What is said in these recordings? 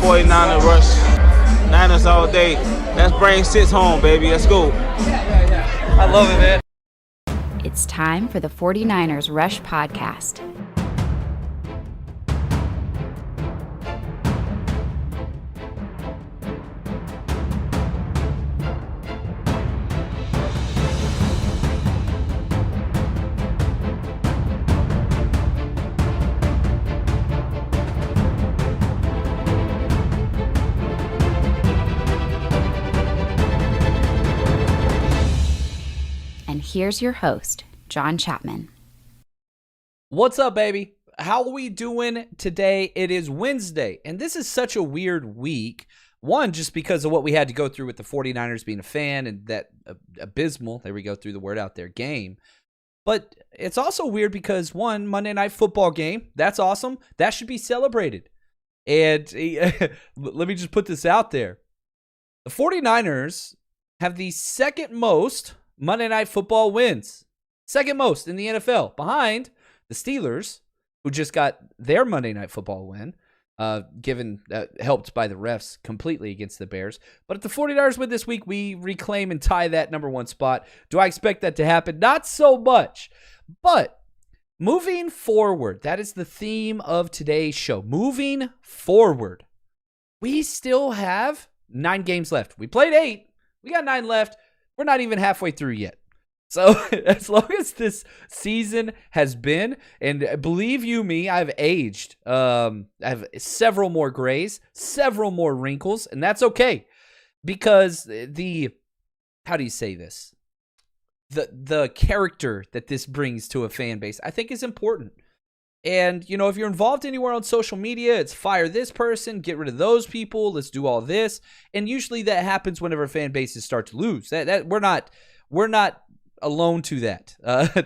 49er rush. Niners all day. Let's bring 6 home, baby. Let's go. I love it, man. It's time for the 49ers Rush Podcast. And here's your host, John Chapman. What's up, baby? How are we doing today? It is Wednesday, and this is such a weird week. One, just because of what we had to go through with the 49ers being a fan and that abysmal, there we go, through the word out there, game. But it's also weird because, one, Monday Night Football game, that's awesome. That should be celebrated. And let me just put this out there. The 49ers have the second most Monday Night Football wins. Second most in the NFL, behind the Steelers, who just got their Monday Night Football win, helped by the refs completely against the Bears. But if the 49ers win this week, we reclaim and tie that number one spot. Do I expect that to happen? Not so much. But moving forward, that is the theme of today's show. Moving forward, we still have 9 games left. We played 8. We got 9 left. We're not even halfway through yet. So as long as this season has been, and believe you me, I've aged. I have several more grays, several more wrinkles, and that's okay. Because how do you say this? The character that this brings to a fan base, I think, is important. And, you know, if you're involved anywhere on social media, it's fire this person, get rid of those people, let's do all this. And usually that happens whenever fan bases start to lose. That we're not alone to that.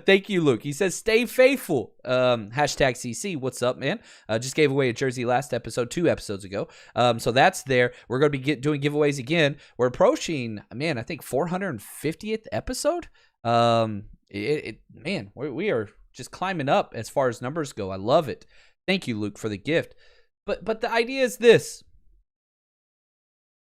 Thank you, Luke. He says, stay faithful. Hashtag CC. What's up, man? Just gave away a jersey last episode, 2 episodes ago. So that's there. We're going to be doing giveaways again. We're approaching, man, I think 450th episode. We are just climbing up as far as numbers go. I love it. Thank you, Luke, for the gift. But the idea is this.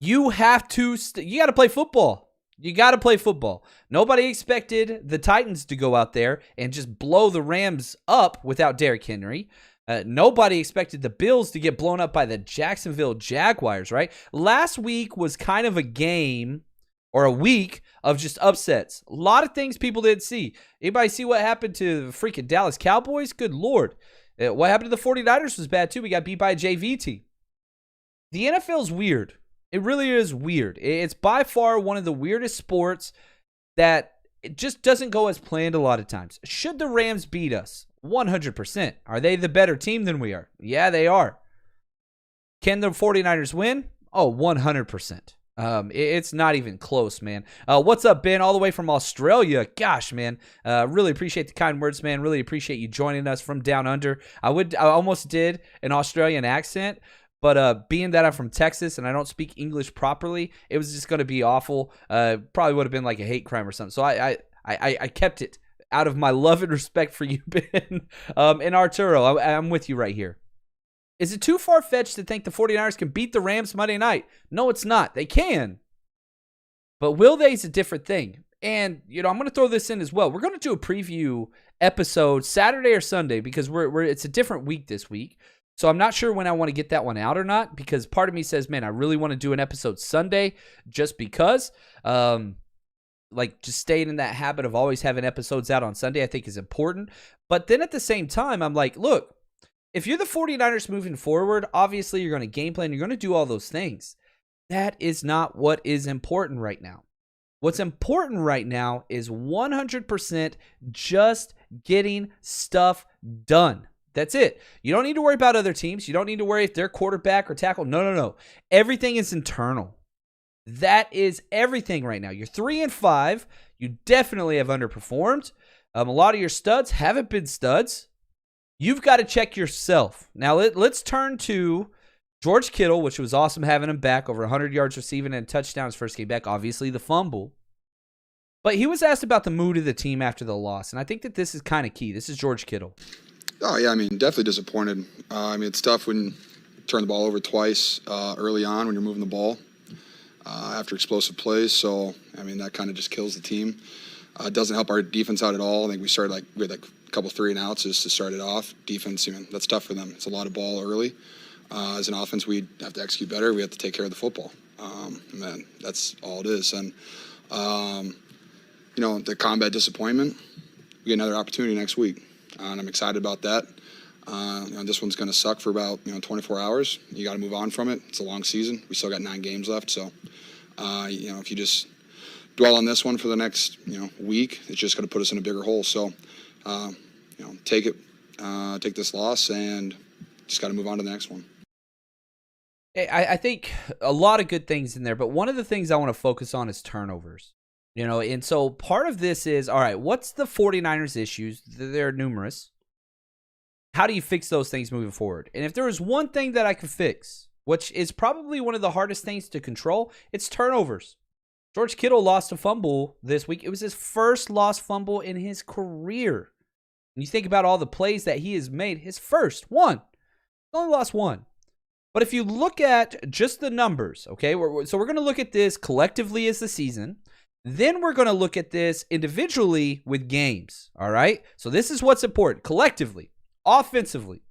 You have to you got to play football. You got to play football. Nobody expected the Titans to go out there and just blow the Rams up without Derrick Henry. Nobody expected the Bills to get blown up by the Jacksonville Jaguars, right? Last week was kind of a game or a week of just upsets. A lot of things people didn't see. Anybody see what happened to the freaking Dallas Cowboys? Good Lord. What happened to the 49ers was bad too. We got beat by a JV team. The NFL's weird. It really is weird. It's by far one of the weirdest sports that it just doesn't go as planned a lot of times. Should the Rams beat us? 100%. Are they the better team than we are? Yeah, they are. Can the 49ers win? Oh, 100%. It's not even close, man. What's up, Ben? All the way from Australia. Gosh, man. Really appreciate the kind words, man. Really appreciate you joining us from down under. I almost did an Australian accent, but being that I'm from Texas and I don't speak English properly, it was just going to be awful. Probably would have been like a hate crime or something. So I kept it out of my love and respect for you, Ben. And Arturo, I'm with you right here. Is it too far-fetched to think the 49ers can beat the Rams Monday night? No, it's not. They can. But will they is a different thing. And, you know, I'm going to throw this in as well. We're going to do a preview episode Saturday or Sunday because it's a different week this week. So I'm not sure when I want to get that one out or not because part of me says, man, I really want to do an episode Sunday just because. Just staying in that habit of always having episodes out on Sunday I think is important. But then at the same time, I'm like, look, if you're the 49ers moving forward, obviously you're going to game plan. You're going to do all those things. That is not what is important right now. What's important right now is 100% just getting stuff done. That's it. You don't need to worry about other teams. You don't need to worry if they're quarterback or tackle. No. Everything is internal. That is everything right now. You're 3-5. You definitely have underperformed. A lot of your studs haven't been studs. You've got to check yourself. Now, let's turn to George Kittle, which was awesome having him back, over 100 yards receiving and touchdowns first game back. Obviously, the fumble. But he was asked about the mood of the team after the loss, and I think that this is kind of key. This is George Kittle. Oh, yeah, I mean, definitely disappointed. It's tough when turn the ball over twice early on when you're moving the ball after explosive plays. So, I mean, that kind of just kills the team. It doesn't help our defense out at all. I think we had a couple 3-and-outs just to start it off. Defense, that's tough for them. It's a lot of ball early. As an offense, we have to execute better. We have to take care of the football. And that's all it is. And, the combat disappointment, we get another opportunity next week. And I'm excited about that. This one's going to suck for about 24 hours. You got to move on from it. It's a long season. We still got 9 games left. So, if you just dwell on this one for the next week, it's just going to put us in a bigger hole. So, take this loss and just got to move on to the next one. I think a lot of good things in there, but one of the things I want to focus on is turnovers. And so part of this is, all right, what's the 49ers issues? They're numerous. How do you fix those things moving forward? And if there was one thing that I could fix, which is probably one of the hardest things to control, it's turnovers. George Kittle lost a fumble this week. It was his first lost fumble in his career. When you think about all the plays that he has made, his first one. He only lost one. But if you look at just the numbers, okay, so we're going to look at this collectively as the season. Then we're going to look at this individually with games, all right? So this is what's important. Collectively, offensively,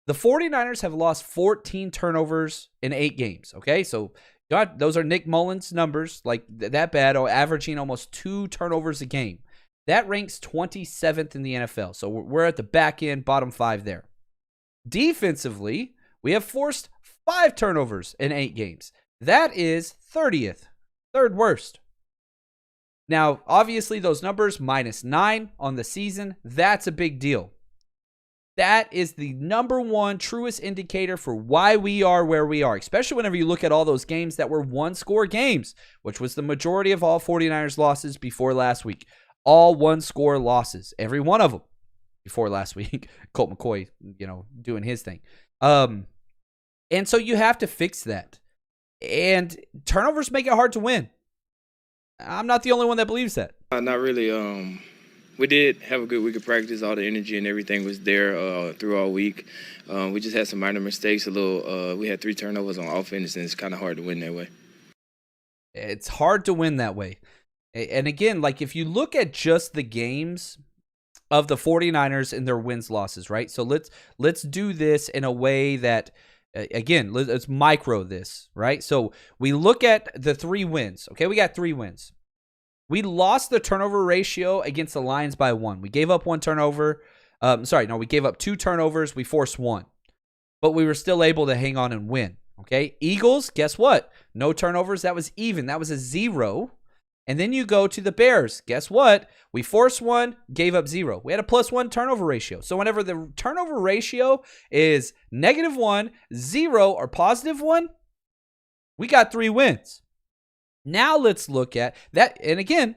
the 49ers have lost 14 turnovers in 8 games, okay? So those are Nick Mullins' numbers, like that bad, averaging almost 2 turnovers a game. That ranks 27th in the NFL. So we're at the back end, bottom 5 there. Defensively, we have forced 5 turnovers in 8 games. That is 30th, third worst. Now, obviously, those numbers, -9 on the season, that's a big deal. That is the number one truest indicator for why we are where we are, especially whenever you look at all those games that were one-score games, which was the majority of all 49ers losses before last week. All one-score losses, every one of them before last week. Colt McCoy, doing his thing. And so you have to fix that. And turnovers make it hard to win. I'm not the only one that believes that. Not really. We did have a good week of practice. All the energy and everything was there through all week. We just had some minor mistakes. We had 3 turnovers on offense, and it's kind of hard to win that way. It's hard to win that way. And again, like if you look at just the games of the 49ers and their wins losses, right? So let's do this in a way that, again, let's micro this, right? So we look at the 3 wins. Okay, we got 3 wins. We lost the turnover ratio against the Lions by 1. We gave up 1 turnover. We gave up 2 turnovers. We forced 1. But we were still able to hang on and win. Okay, Eagles, guess what? No turnovers. That was even. That was a 0. And then you go to the Bears. Guess what? We forced 1, gave up 0. We had a +1 turnover ratio. So whenever the turnover ratio is -1, 0, or +1, we got 3 wins. Now let's look at that. And again,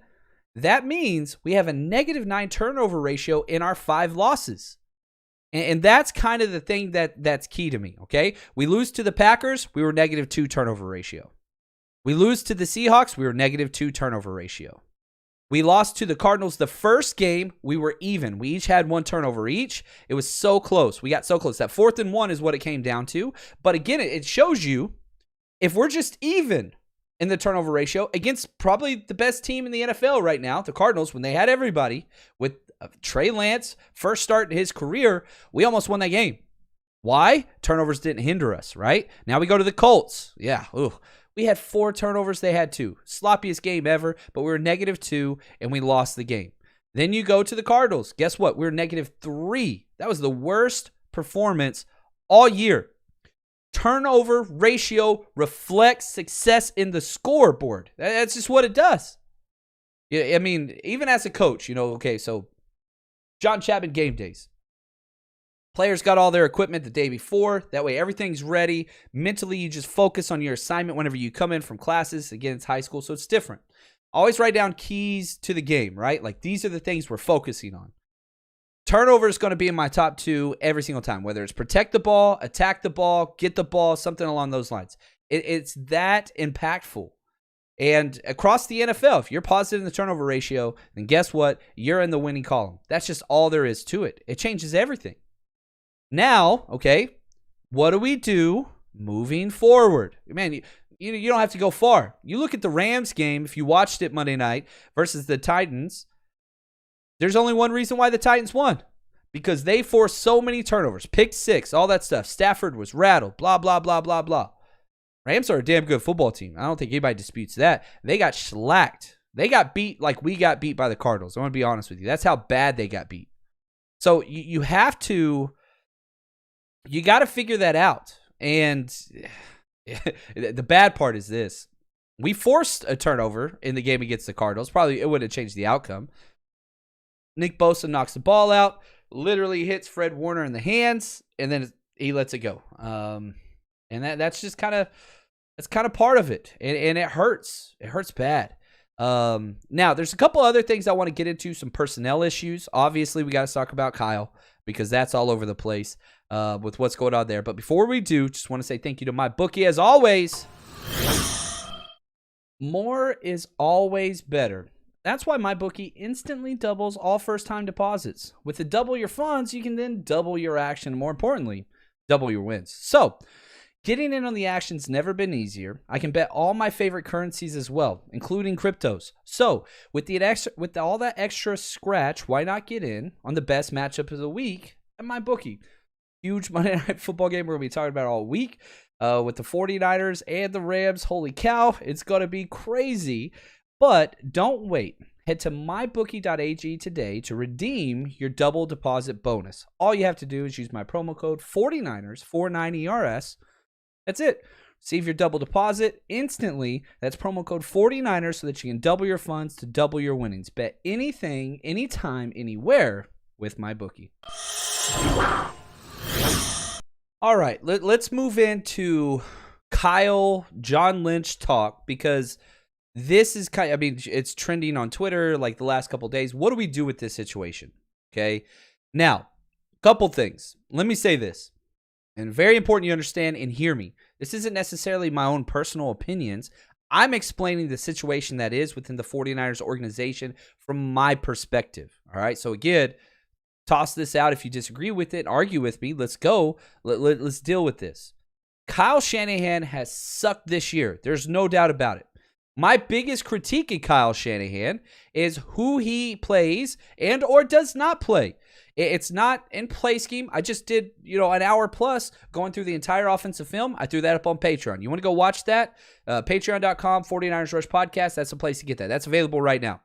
that means we have a -9 turnover ratio in our 5 losses. And that's kind of the thing that's key to me, okay? We lose to the Packers, we were -2 turnover ratio. We lose to the Seahawks, we were -2 turnover ratio. We lost to the Cardinals the first game, we were even. We each had 1 turnover each. It was so close. We got so close. That 4th and 1 is what it came down to. But again, it shows you if we're just even in the turnover ratio against probably the best team in the NFL right now, the Cardinals, when they had everybody, with Trey Lance, first start in his career, we almost won that game. Why? Turnovers didn't hinder us, right? Now we go to the Colts. Yeah, we had 4 turnovers, they had 2. Sloppiest game ever, but we were -2, and we lost the game. Then you go to the Cardinals. Guess what? We were -3. That was the worst performance all year. Turnover ratio reflects success in the scoreboard. That's just what it does. I mean, even as a coach, okay, so John Chapman game days. Players got all their equipment the day before. That way everything's ready. Mentally, you just focus on your assignment whenever you come in from classes. Again, it's high school, so it's different. Always write down keys to the game, right? Like these are the things we're focusing on. Turnover is going to be in my top 2 every single time, whether it's protect the ball, attack the ball, get the ball, something along those lines. It's that impactful. And across the NFL, if you're positive in the turnover ratio, then guess what? You're in the winning column. That's just all there is to it. It changes everything. Now, okay, what do we do moving forward? Man, you don't have to go far. You look at the Rams game, if you watched it Monday night versus the Titans, there's only one reason why the Titans won. Because they forced so many turnovers, pick six, all that stuff. Stafford was rattled, blah, blah, blah, blah, blah. Rams are a damn good football team. I don't think anybody disputes that. They got shellacked. They got beat like we got beat by the Cardinals. I want to be honest with you. That's how bad they got beat. So you got to figure that out. And the bad part is this. We forced a turnover in the game against the Cardinals. Probably it would have changed the outcome. Nick Bosa knocks the ball out. Literally hits Fred Warner in the hands, and then he lets it go. And that's just kind of part of it, and it hurts. It hurts bad. Now there's a couple other things I want to get into. Some personnel issues. Obviously, we got to talk about Kyle because that's all over the place with what's going on there. But before we do, just want to say thank you to my bookie as always. More is always better. That's why MyBookie instantly doubles all first-time deposits. With the double your funds, you can then double your action, and more importantly, double your wins. So, getting in on the action's never been easier. I can bet all my favorite currencies as well, including cryptos. So, with all that extra scratch, why not get in on the best matchup of the week at MyBookie? Huge Monday Night Football game we're going to be talking about all week with the 49ers and the Rams. Holy cow, it's going to be crazy. But don't wait. Head to mybookie.ag today to redeem your double deposit bonus. All you have to do is use my promo code 49ers, 49ERS. That's it. Receive your double deposit instantly. That's promo code 49ers so that you can double your funds to double your winnings. Bet anything, anytime, anywhere with MyBookie. All right, let's move into Kyle John Lynch talk because this is it's trending on Twitter like the last couple of days. What do we do with this situation? Okay. Now, couple things. Let me say this, and very important you understand and hear me. This isn't necessarily my own personal opinions. I'm explaining the situation that is within the 49ers organization from my perspective. All right. So again, toss this out if you disagree with it, argue with me. Let's go. Let's deal with this. Kyle Shanahan has sucked this year. There's no doubt about it. My biggest critique of Kyle Shanahan is who he plays and or does not play. It's not in play scheme. I just did, an hour plus going through the entire offensive film. I threw that up on Patreon. You want to go watch that? Patreon.com, 49ers Rush Podcast. That's the place to get that. That's available right now.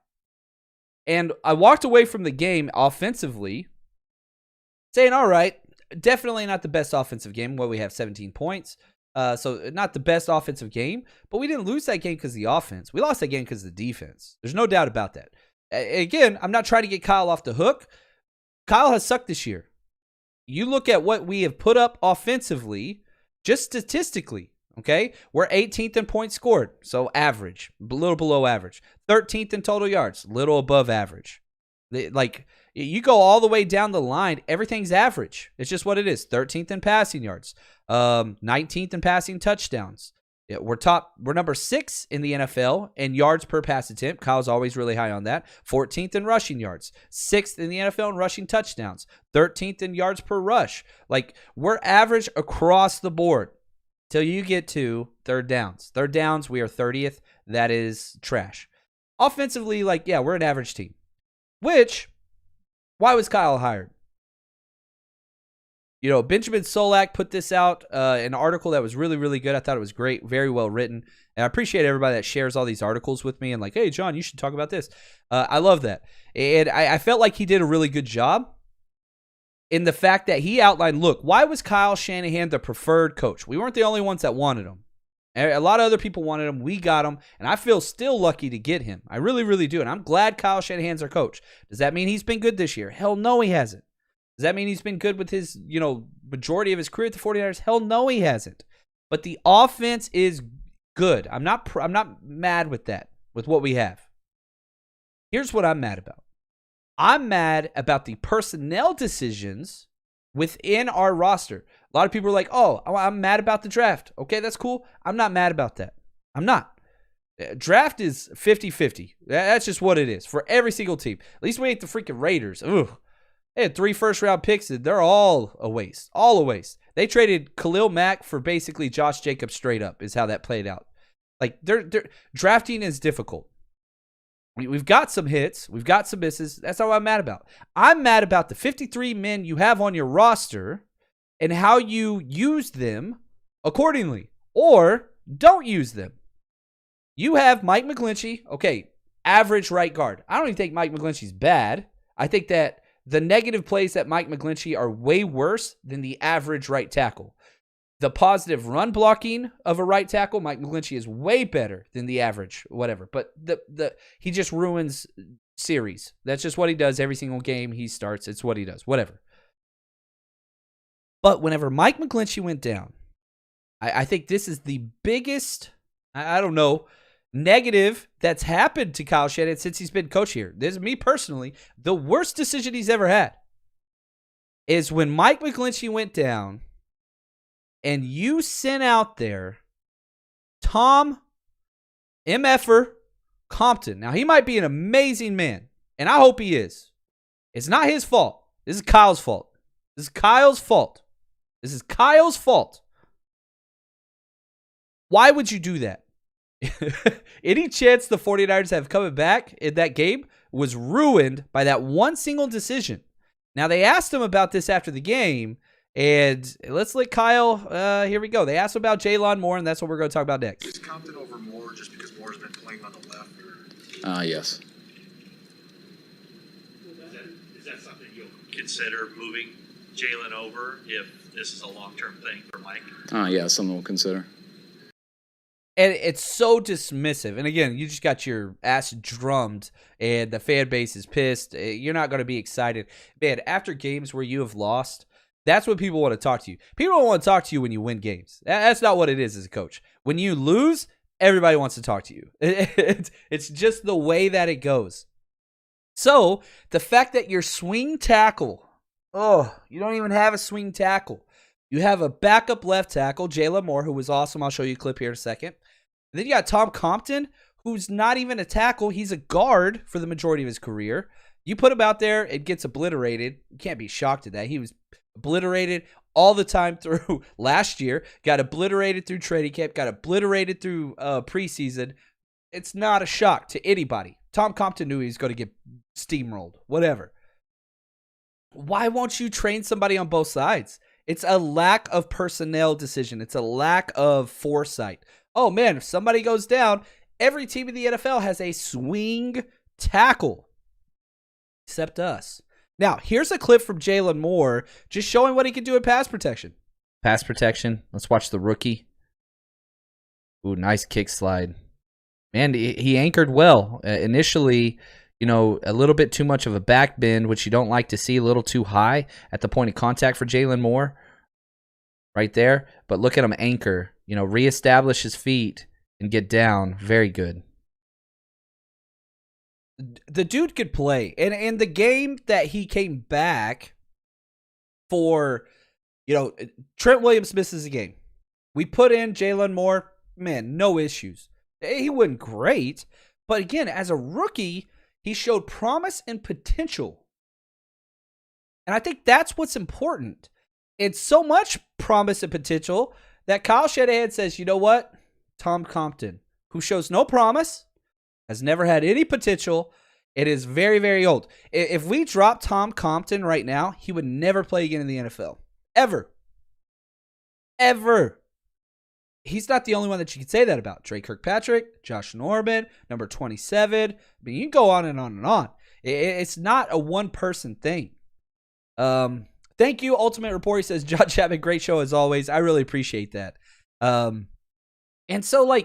And I walked away from the game offensively saying, all right, definitely not the best offensive game. We have 17 points. So not the best offensive game, but we didn't lose that game because of the offense. We lost that game because of the defense. There's no doubt about that. Again, I'm not trying to get Kyle off the hook. Kyle has sucked this year. You look at what we have put up offensively, just statistically, okay? We're 18th in points scored, so average, a little below average. 13th in total yards, little above average. You go all the way down the line, everything's average. It's just what it is. 13th in passing yards, 19th in passing touchdowns. Yeah, we're number 6 in the NFL in yards per pass attempt. Kyle's always really high on that. 14th in rushing yards, 6th in the NFL in rushing touchdowns, 13th in yards per rush. We're average across the board till you get to third downs. Third downs, we are 30th. That is trash. Offensively, we're an average team. Why was Kyle hired? Benjamin Solak put this out, an article that was really, really good. I thought it was great, very well written. And I appreciate everybody that shares all these articles with me and hey, John, you should talk about this. I love that. And I felt like he did a really good job in the fact that he outlined, look, why was Kyle Shanahan the preferred coach? We weren't the only ones that wanted him. A lot of other people wanted him. We got him. And I feel still lucky to get him. I really, really do. And I'm glad Kyle Shanahan's our coach. Does that mean he's been good this year? Hell no, he hasn't. Does that mean he's been good with his, majority of his career at the 49ers? Hell no, he hasn't. But the offense is good. I'm not mad with that, with what we have. Here's what I'm mad about. I'm mad about the personnel decisions within our roster. A lot of people are like, oh, I'm mad about the draft. Okay, that's cool. I'm not mad about that. I'm not. Draft is 50-50. That's just what it is for every single team. At least we ain't the freaking Raiders. Ugh. They had 3 first-round picks. They're all a waste. All a waste. They traded Khalil Mack for basically Josh Jacobs straight up is how that played out. Like, they're drafting is difficult. We've got some hits. We've got some misses. That's all I'm mad about. I'm mad about the 53 men you have on your roster and how you use them accordingly or don't use them. You have Mike Mcglinchey. Okay, average right guard. I don't even think Mike McGlinchey's bad. I think that the negative plays that Mike Mcglinchey are way worse than the average right tackle. The positive run blocking of a right tackle, Mike Mcglinchey is way better than the average, whatever. But he just ruins series. That's just what he does every single game he starts. It's what he does, whatever. But whenever Mike Mcglinchey went down, I think this is the biggest, I don't know, negative that's happened to Kyle Shanahan since he's been coach here. This is me personally. The worst decision he's ever had is when Mike McGlinchey went down and you sent out there Tom MFer Compton. Now, he might be an amazing man, and I hope he is. It's not his fault. This is Kyle's fault. This is Kyle's fault. This is Kyle's fault. Why would you do that? Any chance the 49ers have coming back in that game was ruined by that one single decision. Now, they asked him about this after the game, and let's let Kyle, here we go. They asked him about Jaylon Moore, and that's what we're going to talk about next. Is Compton over Moore just because Moore's been playing on the left? Yes. Is that something you'll consider moving Jalen over if this is a long-term thing for Mike? Yeah, something we'll consider. And it's so dismissive. And again, you just got your ass drummed and the fan base is pissed. You're not going to be excited. Man, after games where you have lost, that's when people want to talk to you. People don't want to talk to you when you win games. That's not what it is as a coach. When you lose, everybody wants to talk to you. It's just the way that it goes. So, the fact that your swing tackle, you don't even have a swing tackle. You have a backup left tackle, Jaylon Moore, who was awesome. I'll show you a clip here in a second. And then you got Tom Compton, who's not even a tackle. He's a guard for the majority of his career. You put him out there, it gets obliterated. You can't be shocked at that. He was obliterated all the time through last year. Got obliterated through training camp. Got obliterated through preseason. It's not a shock to anybody. Tom Compton knew he was going to get steamrolled. Whatever. Why won't you train somebody on both sides? It's a lack of personnel decision. It's a lack of foresight. Oh, man, if somebody goes down, every team in the NFL has a swing tackle, except us. Now, here's a clip from Jaylon Moore just showing what he can do in pass protection. Pass protection. Let's watch the rookie. Ooh, nice kick slide. Man, he anchored well. Initially, a little bit too much of a back bend, which you don't like to see, a little too high at the point of contact for Jaylon Moore. Right there. But look at him anchor, reestablish his feet and get down. Very good. The dude could play. And in the game that he came back for, Trent Williams misses a game. We put in Jaylon Moore, man, no issues. He wasn't great. But again, as a rookie, he showed promise and potential. And I think that's what's important. It's so much promise and potential that Kyle Shanahan says, you know what? Tom Compton, who shows no promise, has never had any potential, it is very, very old. If we drop Tom Compton right now, he would never play again in the NFL. Ever. Ever. He's not the only one that you can say that about. Drake Kirkpatrick, Josh Norman, number 27. I mean, you can go on and on and on. It's not a one-person thing. Thank you, Ultimate Report. He says, John Chapman, great show as always. I really appreciate that. And so,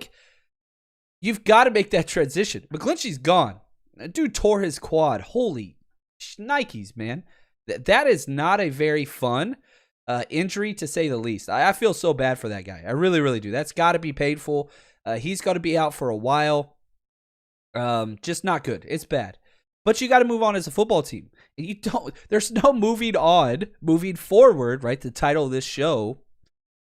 you've got to make that transition. Mcglinchey's gone. That dude tore his quad. Holy Nikes, man. That is not a very fun injury, to say the least. I feel so bad for that guy. I really, really do. That's got to be painful. He's got to be out for a while. Just not good. It's bad. But you got to move on as a football team. There's no moving forward, right? The title of this show.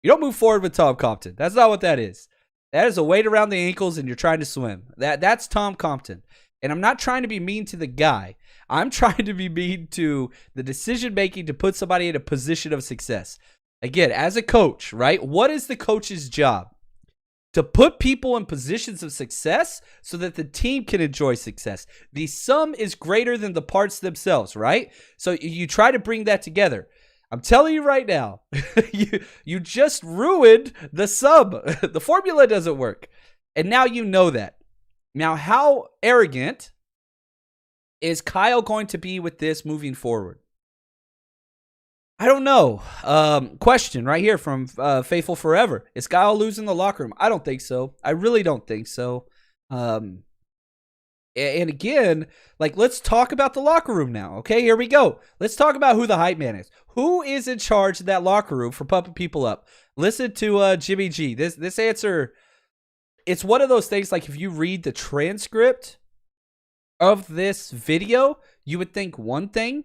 You don't move forward with Tom Compton. That's not what that is. That is a weight around the ankles and you're trying to swim. That's Tom Compton. And I'm not trying to be mean to the guy. I'm trying to be mean to the decision making to put somebody in a position of success. Again, as a coach, right? What is the coach's job? To put people in positions of success so that the team can enjoy success. The sum is greater than the parts themselves, right? So you try to bring that together. I'm telling you right now, you just ruined the sum. The formula doesn't work. And now you know that. Now, how arrogant is Kyle going to be with this moving forward? I don't know. Question right here from Faithful Forever. Is Kyle losing the locker room? I don't think so. I really don't think so. And again, like, let's talk about the locker room now. Okay, here we go. Let's talk about who the hype man is. Who is in charge of that locker room for pumping people up? Listen to Jimmy G. This answer, it's one of those things, like, if you read the transcript of this video, you would think one thing,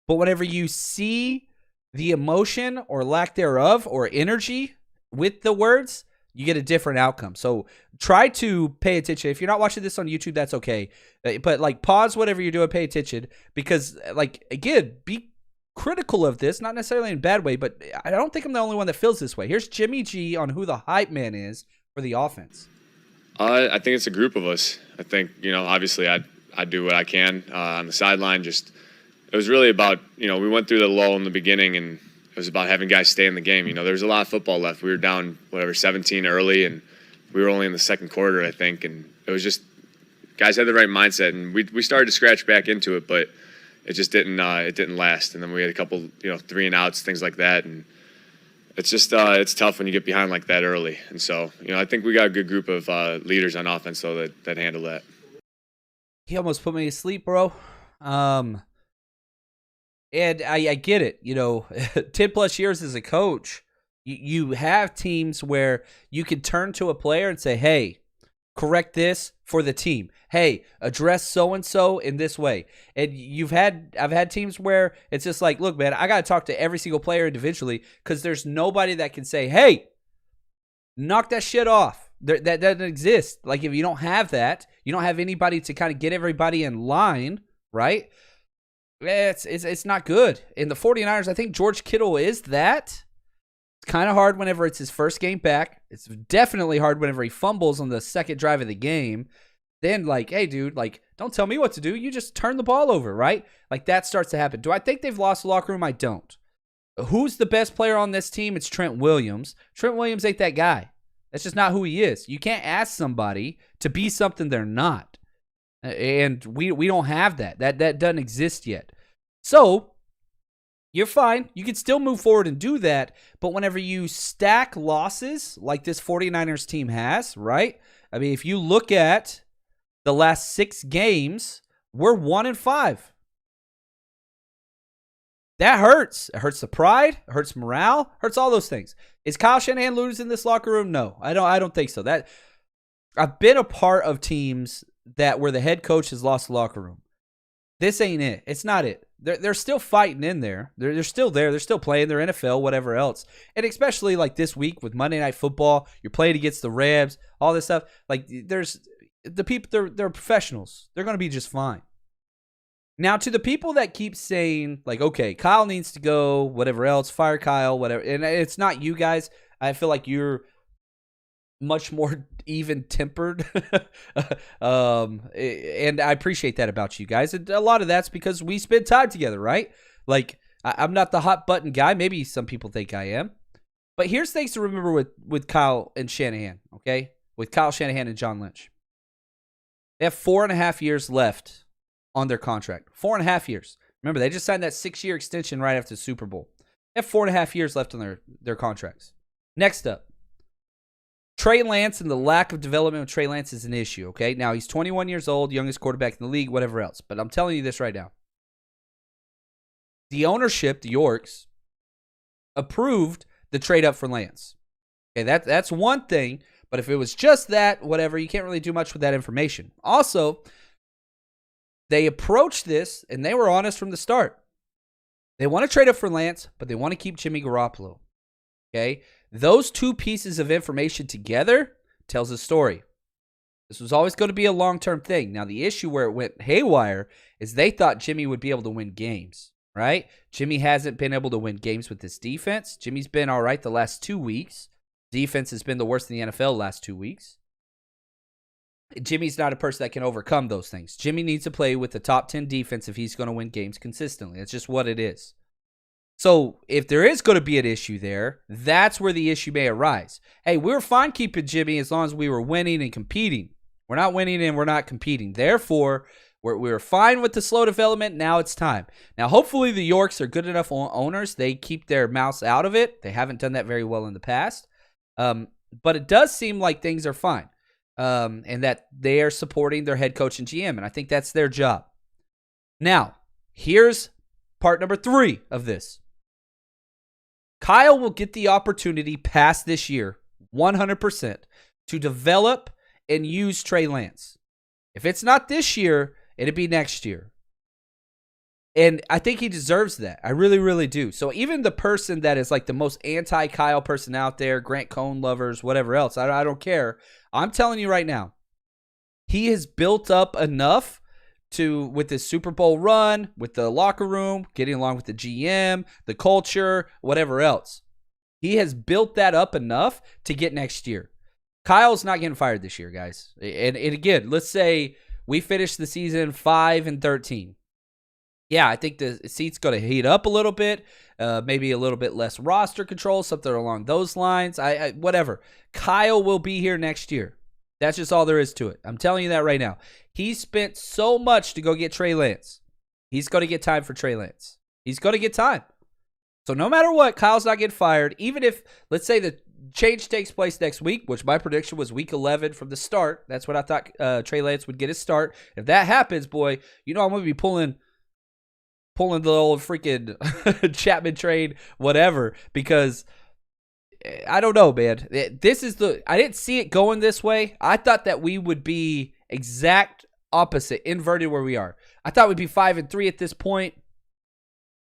but whenever you see the emotion or lack thereof or energy with the words, you get a different outcome. So try to pay attention. If you're not watching this on YouTube, that's okay. But, like, pause whatever you're doing, pay attention, because, like, again, be critical of this, not necessarily in a bad way, but I don't think I'm the only one that feels this way. Here's Jimmy G on who the hype man is for the offense. I think it's a group of us. I think, obviously I do what I can on the sideline. Just, it was really about, we went through the lull in the beginning, and it was about having guys stay in the game. There was a lot of football left. We were down, 17 early, and we were only in the second quarter, I think. And it was just, guys had the right mindset, and we started to scratch back into it, but it just didn't last. And then we had a couple, 3 and outs, things like that. And it's just, it's tough when you get behind like that early. And so, I think we got a good group of leaders on offense, though, that handle that. He almost put me to sleep, bro. And I get it. 10 plus years as a coach, you have teams where you can turn to a player and say, hey, correct this for the team. Hey, address so-and-so in this way. And I've had teams where it's just like, look, man, I got to talk to every single player individually because there's nobody that can say, hey, knock that shit off. That doesn't exist. Like, if you don't have that, you don't have anybody to kind of get everybody in line, right? It's not good. In the 49ers, I think George Kittle is that. It's kind of hard whenever it's his first game back. It's definitely hard whenever he fumbles on the second drive of the game. Then, like, hey, dude, like, don't tell me what to do. You just turn the ball over, right? Like, that starts to happen. Do I think they've lost the locker room? I don't. Who's the best player on this team? It's Trent Williams. Trent Williams ain't that guy. That's just not who he is. You can't ask somebody to be something they're not. And we don't have that. That doesn't exist yet. So, you're fine. You can still move forward and do that. But whenever you stack losses like this 49ers team has, right? I mean, if you look at the last 6 games, we're 1-5. That hurts. It hurts the pride. It hurts morale. Hurts all those things. Is Kyle Shanahan losing this locker room? No, I don't think so. That I've been a part of teams that where the head coach has lost the locker room. This ain't it. It's not it. They're still fighting in there. They're still there. They're still playing. They're NFL, whatever else. And especially like this week with Monday Night Football, you're playing against the Rams, all this stuff. Like, there's the people. They're professionals. They're going to be just fine. Now, to the people that keep saying, like, okay, Kyle needs to go, whatever else, fire Kyle, whatever. And it's not you guys. I feel like you're much more even-tempered. And I appreciate that about you guys. And a lot of that's because we spend time together, right? Like, I'm not the hot-button guy. Maybe some people think I am. But here's things to remember with Kyle and Shanahan, okay? With Kyle Shanahan and John Lynch. They have 4.5 years left on their contract. 4.5 years. Remember, they just signed that 6-year extension right after the Super Bowl. They have 4.5 years left on their contracts. Next up, Trey Lance and the lack of development of Trey Lance is an issue, okay? Now, he's 21 years old, youngest quarterback in the league, whatever else. But I'm telling you this right now. The ownership, the Yorks, approved the trade up for Lance. Okay, that's one thing. But if it was just that, whatever, you can't really do much with that information. Also, they approached this, and they were honest from the start. They want to trade up for Lance, but they want to keep Jimmy Garoppolo. Okay? Those two pieces of information together tells a story. This was always going to be a long-term thing. Now, the issue where it went haywire is they thought Jimmy would be able to win games, right? Jimmy hasn't been able to win games with this defense. Jimmy's been all right the last 2 weeks. Defense has been the worst in the NFL the last 2 weeks. Jimmy's not a person that can overcome those things. Jimmy needs to play with the top 10 defense if he's going to win games consistently. That's just what it is. So if there is going to be an issue there, that's where the issue may arise. Hey, we were fine keeping Jimmy as long as we were winning and competing. We're not winning and we're not competing. Therefore, we were fine with the slow development. Now it's time. Now, hopefully the Yorks are good enough owners. They keep their mouths out of it. They haven't done that very well in the past. But it does seem like things are fine. And that they are supporting their head coach and GM. And I think that's their job. Now, here's part number 3 of this. Kyle will get the opportunity past this year, 100%, to develop and use Trey Lance. If it's not this year, it'll be next year. And I think he deserves that. I really, really do. So even the person that is like the most anti-Kyle person out there, Grant Cohn lovers, whatever else, I don't care. I'm telling you right now, he has built up enough with this Super Bowl run, with the locker room, getting along with the GM, the culture, whatever else. He has built that up enough to get next year. Kyle's not getting fired this year, guys. And again, let's say we finish the season 5-13. Yeah, I think the seat's going to heat up a little bit, maybe a little bit less roster control, something along those lines. Whatever. Kyle will be here next year. That's just all there is to it. I'm telling you that right now. He spent so much to go get Trey Lance. He's going to get time for Trey Lance. He's going to get time. So no matter what, Kyle's not getting fired. Even if, let's say, the change takes place next week, which my prediction was week 11 from the start. That's what I thought Trey Lance would get his start. If that happens, boy, you know I'm going to be pulling the old freaking Chapman trade, whatever, because I don't know, man. I didn't see it going this way. I thought that we would be exact opposite, inverted where we are. I thought we'd be 5-3 at this point,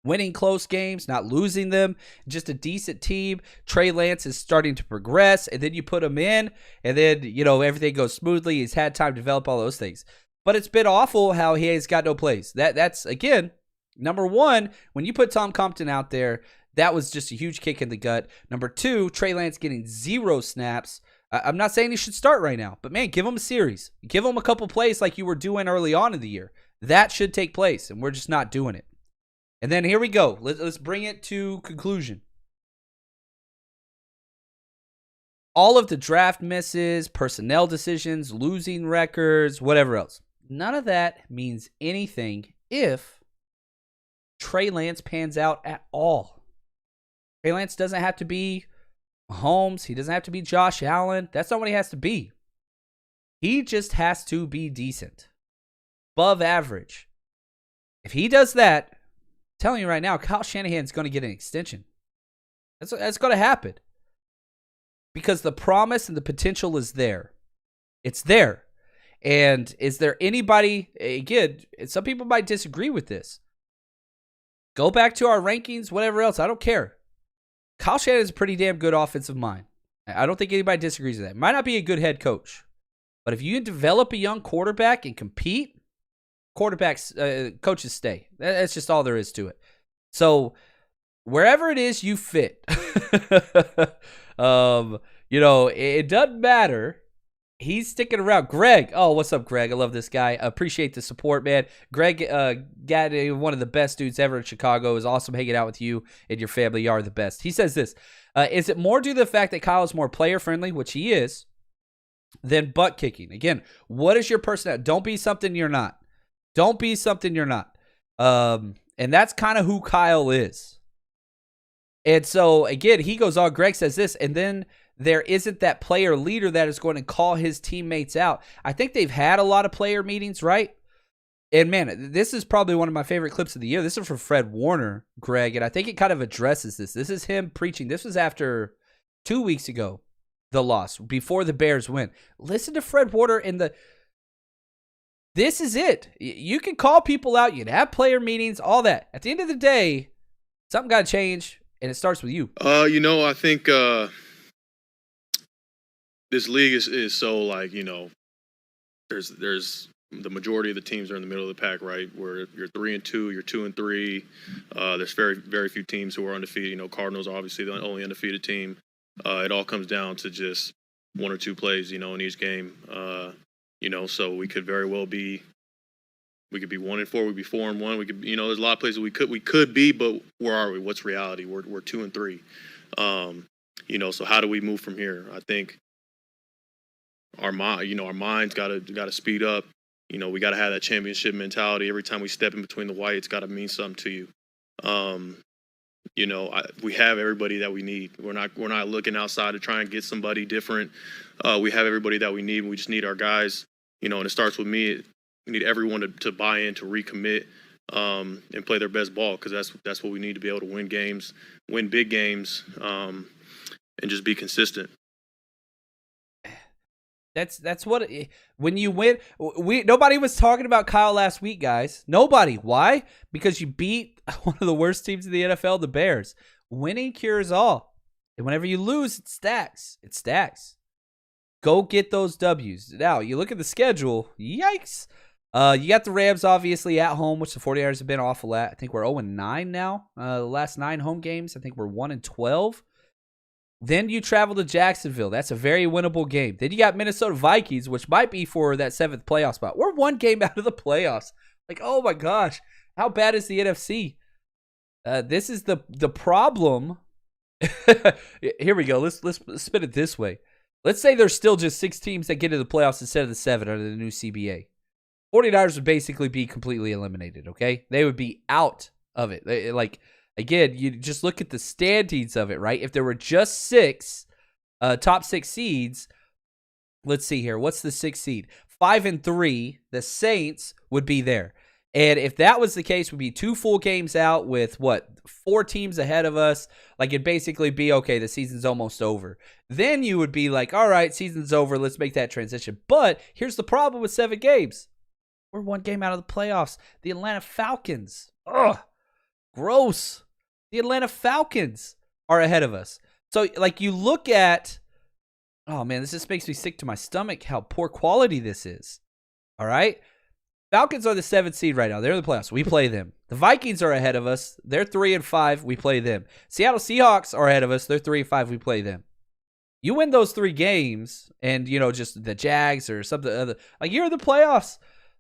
winning close games, not losing them, just a decent team. Trey Lance is starting to progress, and then you put him in, and then, everything goes smoothly. He's had time to develop all those things. But it's been awful how he has got no plays. That's, again, number one, when you put Tom Compton out there, that was just a huge kick in the gut. Number 2, Trey Lance getting 0 snaps. I'm not saying he should start right now, but man, give him a series. Give him a couple plays like you were doing early on in the year. That should take place, and we're just not doing it. And then here we go. Let's bring it to conclusion. All of the draft misses, personnel decisions, losing records, whatever else. None of that means anything if Trey Lance pans out at all. Trey Lance doesn't have to be Mahomes. He doesn't have to be Josh Allen. That's not what he has to be. He just has to be decent. Above average. If he does that, I'm telling you right now, Kyle Shanahan's going to get an extension. That's going to happen. Because the promise and the potential is there. It's there. And is there anybody, again, some people might disagree with this. Go back to our rankings, whatever else. I don't care. Kyle Shanahan is a pretty damn good offensive mind. I don't think anybody disagrees with that. Might not be a good head coach. But if you develop a young quarterback and compete, coaches stay. That's just all there is to it. So wherever it is you fit, it doesn't matter. He's sticking around. Greg. Oh, what's up, Greg? I love this guy. Appreciate the support, man. Greg, one of the best dudes ever in Chicago. It was awesome hanging out with you and your family. You are the best. He says this. Is it more due to the fact that Kyle is more player-friendly, which he is, than butt kicking? Again, what is your personality? Don't be something you're not. Don't be something you're not. And that's kind of who Kyle is. And so, again, he goes on. Greg says this, and then there isn't that player leader that is going to call his teammates out. I think they've had a lot of player meetings, right? And, man, this is probably one of my favorite clips of the year. This is from Fred Warner, Greg, and I think it kind of addresses this. This is him preaching. This was after 2 weeks ago, the loss, before the Bears win. Listen to Fred Warner in this is it. You can call people out. You can have player meetings, all that. At the end of the day, something got to change, and it starts with you. I think this league is so there's the majority of the teams are in the middle of the pack, right? Where you're 3-2, you're 2-3. There's very, very few teams who are undefeated. Cardinals are obviously the only undefeated team. It all comes down to just one or two plays, in each game. So we could very well be. We could be 1-4. We'd be 4-1. We could, there's a lot of places we could be, but where are we? What's reality? We're 2-3. So how do we move from here? I think our mind's got to speed up. We got to have that championship mentality. Every time we step in between the white, it's got to mean something to you. We have everybody that we need. We're not looking outside to try and get somebody different. We have everybody that we need. We just need our guys. And it starts with me. We need everyone to buy in, to recommit, and play their best ball, because that's what we need to be able to win games, win big games, and just be consistent. That's what when you win. Nobody was talking about Kyle last week, guys. Nobody. Why? Because you beat one of the worst teams in the NFL, the Bears. Winning cures all, and whenever you lose, it stacks. It stacks. Go get those W's. Now you look at the schedule. Yikes! You got the Rams obviously at home, which the 49ers have been awful at. I think we're 0-9 now. The last 9 home games, I think we're 1-12. Then you travel to Jacksonville. That's a very winnable game. Then you got Minnesota Vikings, which might be for that 7th playoff spot. We're one game out of the playoffs. Like, oh my gosh, how bad is the NFC? This is the problem. Here we go. Let's spin it this way. Let's say there's still just 6 teams that get into the playoffs instead of the 7 under the new CBA. 49ers would basically be completely eliminated, okay? They would be out of it. Again, you just look at the standings of it, right? If there were just 6 top 6 seeds, let's see here. What's the 6th seed? 5-3, the Saints would be there. And if that was the case, we'd be 2 full games out with, 4 teams ahead of us. It'd basically be, okay, the season's almost over. Then you would be like, all right, season's over. Let's make that transition. But here's the problem with 7 games. We're 1 game out of the playoffs. The Atlanta Falcons. Ugh. Gross. The Atlanta Falcons are ahead of us. So, you look at, oh man, this just makes me sick to my stomach how poor quality this is. All right? Falcons are the 7th seed right now. They're in the playoffs. We play them. The Vikings are ahead of us. They're 3-5. We play them. Seattle Seahawks are ahead of us. They're 3-5. We play them. You win those 3 games and, just the Jags or something other, you're in the playoffs.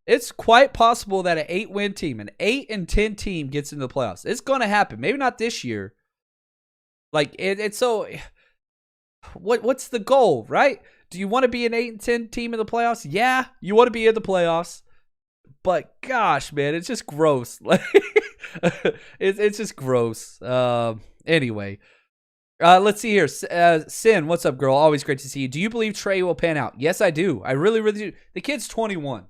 It's quite possible that an 8-win team, an 8-10 team gets into the playoffs. It's going to happen. Maybe not this year. It's so. What's the goal, right? Do you want to be an 8-10 team in the playoffs? Yeah, you want to be in the playoffs. But gosh, man, it's just gross. It's just gross. Anyway, let's see here. Sin, what's up, girl? Always great to see you. Do you believe Trey will pan out? Yes, I do. I really, really do. The kid's 21.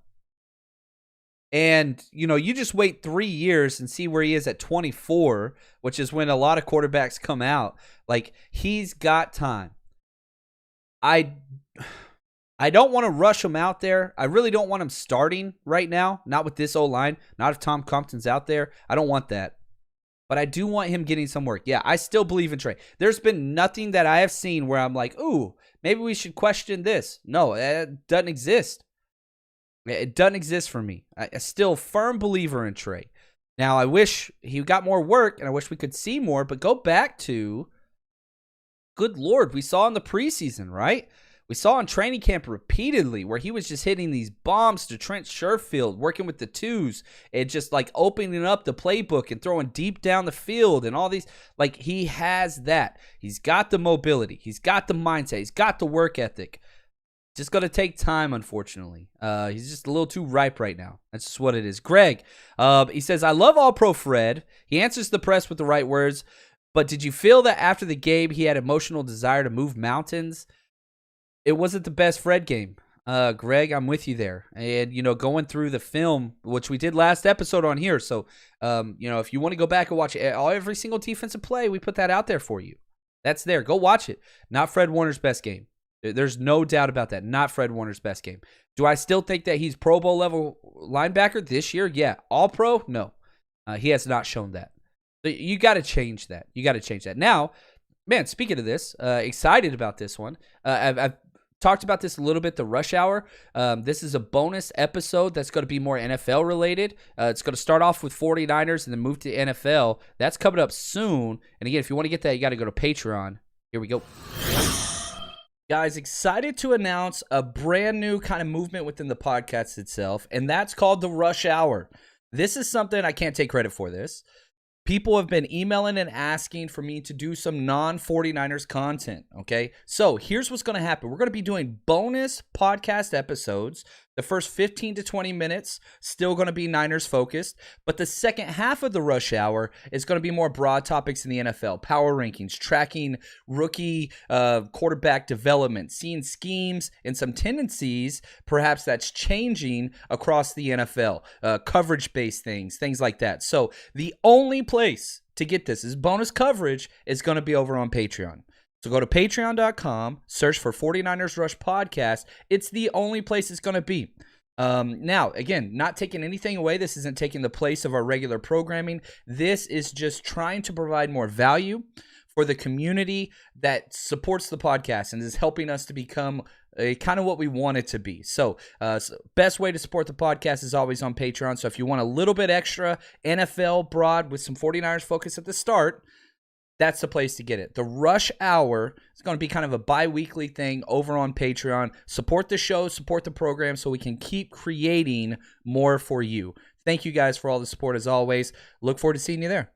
And, you just wait 3 years and see where he is at 24, which is when a lot of quarterbacks come out. He's got time. I don't want to rush him out there. I really don't want him starting right now. Not with this O-line. Not if Tom Compton's out there. I don't want that. But I do want him getting some work. Yeah, I still believe in Trey. There's been nothing that I have seen where I'm like, ooh, maybe we should question this. No, it doesn't exist. It doesn't exist for me. I'm still a firm believer in Trey. Now, I wish he got more work, and I wish we could see more, but go back to, good Lord, we saw in the preseason, right? We saw in training camp repeatedly where he was just hitting these bombs to Trent Sherfield, working with the twos, and just opening up the playbook and throwing deep down the field and all these. He has that. He's got the mobility. He's got the mindset. He's got the work ethic. Just going to take time, unfortunately. He's just a little too ripe right now. That's just what it is. Greg, he says, I love All-Pro Fred. He answers the press with the right words. But did you feel that after the game he had emotional desire to move mountains? It wasn't the best Fred game. Greg, I'm with you there. And, going through the film, which we did last episode on here. So, if you want to go back and watch every single defensive play, we put that out there for you. That's there. Go watch it. Not Fred Warner's best game. There's no doubt about that. Not Fred Warner's best game. Do I still think that he's Pro Bowl level linebacker this year? Yeah. All pro? No. He has not shown that. So you got to change that. You got to change that. Now, man, speaking of this, excited about this one. I've talked about this a little bit, the rush hour. This is a bonus episode that's going to be more NFL related. It's going to start off with 49ers and then move to NFL. That's coming up soon. And again, if you want to get that, you got to go to Patreon. Here we go. Guys, excited to announce a brand new kind of movement within the podcast itself, and that's called the Rush Hour. This is something I can't take credit for this. People have been emailing and asking for me to do some non-49ers content, okay? So here's what's going to happen. We're going to be doing bonus podcast episodes. The first 15 to 20 minutes, still going to be Niners focused. But the second half of the Rush Hour is going to be more broad topics in the NFL. Power rankings, tracking rookie quarterback development, seeing schemes and some tendencies, perhaps that's changing across the NFL. Coverage-based things like that. So the only place to get this is bonus coverage is going to be over on Patreon. So go to patreon.com, search for 49ers Rush Podcast. It's the only place it's going to be. Now, again, not taking anything away. This isn't taking the place of our regular programming. This is just trying to provide more value for the community that supports the podcast and is helping us to become kind of what we want it to be. So best way to support the podcast is always on Patreon. So if you want a little bit extra NFL broad with some 49ers focus at the start, that's the place to get it. The Rush Hour is going to be kind of a bi-weekly thing over on Patreon. Support the show, support the program so we can keep creating more for you. Thank you guys for all the support as always. Look forward to seeing you there.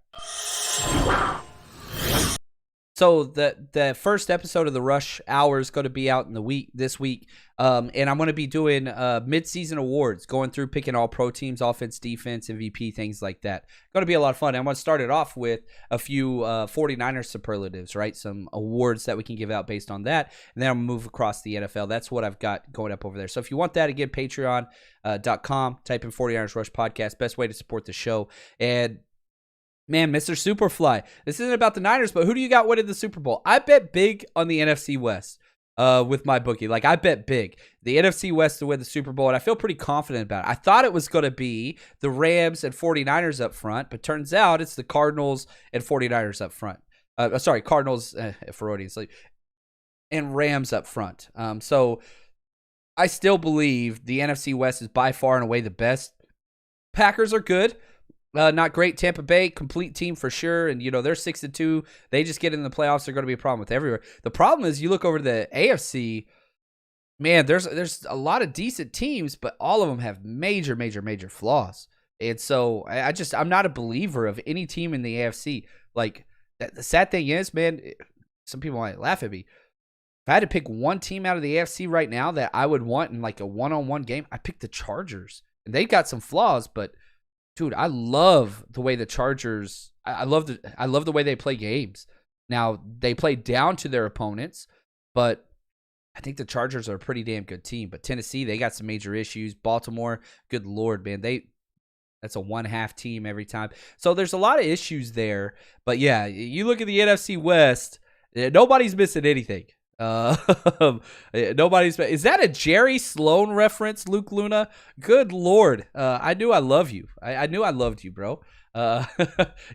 So the first episode of the Rush Hour is going to be out in this week, and I'm going to be doing mid-season awards, going through picking all pro teams, offense, defense, MVP, things like that. Going to be a lot of fun. I'm going to start it off with a few 49ers superlatives, right? Some awards that we can give out based on that, and then I'll move across the NFL. That's what I've got going up over there. So if you want that, again, patreon.com, type in 49ers Rush Podcast, best way to support the show. And man, Mr. Superfly, this isn't about the Niners, but who do you got winning the Super Bowl? I bet big on the NFC West with my bookie. Like, I bet big. The NFC West to win the Super Bowl, and I feel pretty confident about it. I thought it was going to be the Rams and 49ers up front, but turns out it's the Cardinals and 49ers up front. Cardinals, Ferrodians, and Rams up front. So I still believe the NFC West is by far and away the best. Packers are good. Not great. Tampa Bay, complete team for sure. And, they're 6-2. They just get in the playoffs. They're going to be a problem with everywhere. The problem is you look over to the AFC, man, there's a lot of decent teams, but all of them have major, major, major flaws. And so I'm not a believer of any team in the AFC. Like, the sad thing is, man, some people might laugh at me. If I had to pick one team out of the AFC right now that I would want in like a one-on-one game, I pick the Chargers. And they got some flaws, but dude, I love the way the Chargers. I love the way they play games. Now they play down to their opponents, but I think the Chargers are a pretty damn good team. But Tennessee, they got some major issues. Baltimore, good lord, man, that's a one-half team every time. So there's a lot of issues there. But yeah, you look at the NFC West, nobody's missing anything. Is that a Jerry Sloan reference, Luke Luna? Good lord. I knew I love you. I knew I loved you, bro. You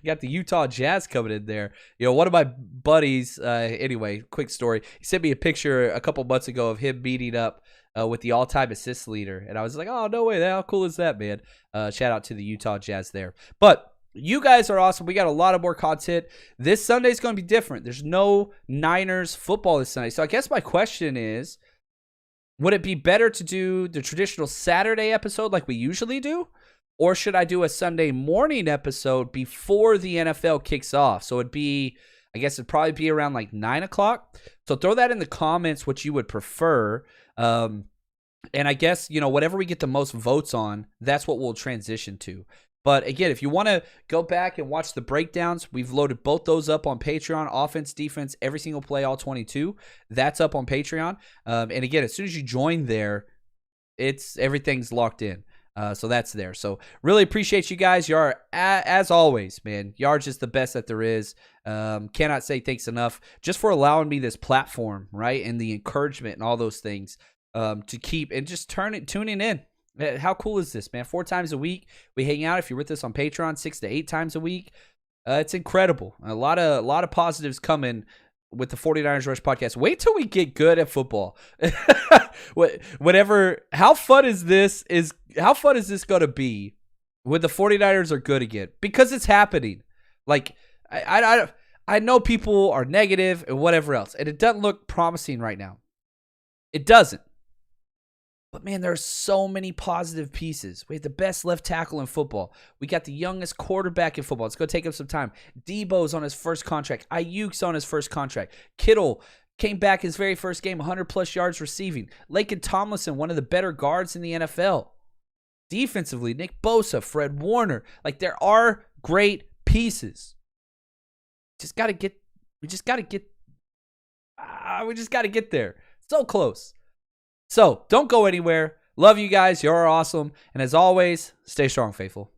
got the Utah Jazz coming in there. One of my buddies, anyway, quick story. He sent me a picture a couple months ago of him meeting up with the all-time assist leader. And I was like, oh, no way. How cool is that, man? Shout out to the Utah Jazz there. But you guys are awesome. We got a lot of more content. This Sunday is going to be different. There's no Niners football this Sunday. So I guess my question is, would it be better to do the traditional Saturday episode like we usually do? Or should I do a Sunday morning episode before the NFL kicks off? So it'd probably be around like 9 o'clock. So throw that in the comments what you would prefer. And I guess, whatever we get the most votes on, that's what we'll transition to. But again, if you want to go back and watch the breakdowns, we've loaded both those up on Patreon. Offense, defense, every single play, all 22. That's up on Patreon. And again, as soon as you join there, everything's locked in. So that's there. So really appreciate you guys. You are, as always, man, you are just the best that there is. Cannot say thanks enough just for allowing me this platform, right? And the encouragement and all those things to keep and just tuning in. How cool is this, man? 4 times a week we hang out. If you're with us on Patreon, 6 to 8 times a week, it's incredible. A lot of positives coming with the 49ers Rush podcast. Wait till we get good at football. How fun is this going to be when the 49ers are good again? Because it's happening. Like, I know people are negative and whatever else, and it doesn't look promising right now. It doesn't. But, man, there are so many positive pieces. We have the best left tackle in football. We got the youngest quarterback in football. It's going to take him some time. Debo's on his first contract. Ayuk's on his first contract. Kittle came back his very first game, 100-plus yards receiving. Laken Tomlinson, one of the better guards in the NFL. Defensively, Nick Bosa, Fred Warner. Like, there are great pieces. We just got to get there. So close. So, don't go anywhere. Love you guys. You're awesome. And as always, stay strong, faithful.